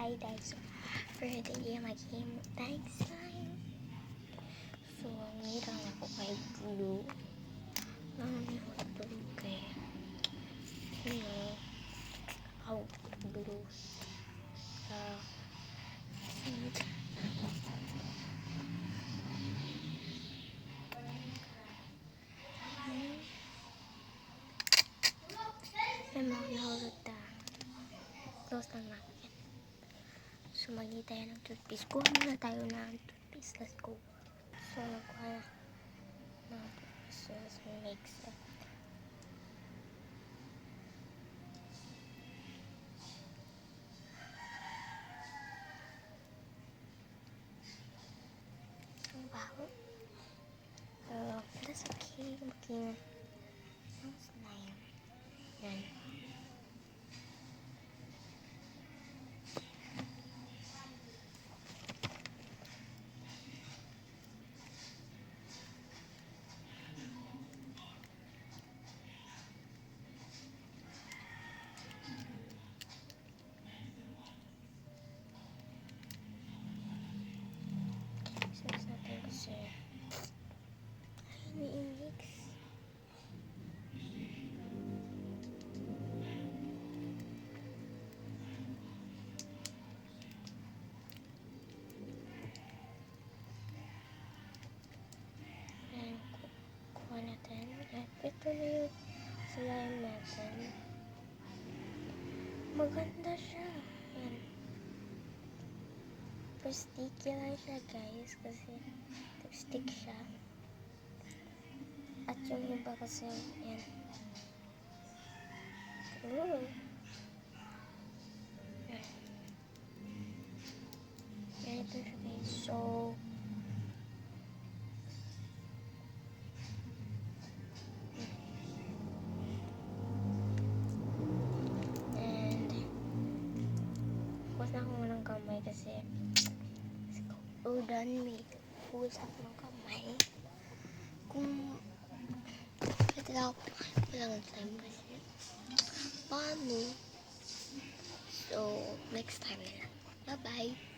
Hi guys, for today mag-game tayo slime. So, nirang ako kay glue. May hotdog kay how glue may mga nahulog na close lang natin. So, mag-i tayo ng toothpaste. Kuha muna tayo ng toothpaste. Let's go. So, nakuha na ng toothpaste. So, let's mix it. Ang baho. That's okay. Okay. Ang slime. Yan. Since natin kasi i-mix. Ayan, kuha natin. Ito na yung slime natin. Maganda siya. Ayan. Pero sticky lang siya guys kasi stick siya. At yung iba kasi yan. Ooh. Yan. Ganito siya guys. So, and huwas na ako ng kamay kasi done me. Huwas ako ng kamay. Kung walang time kasi paano? So, next time na lang. Bye-bye.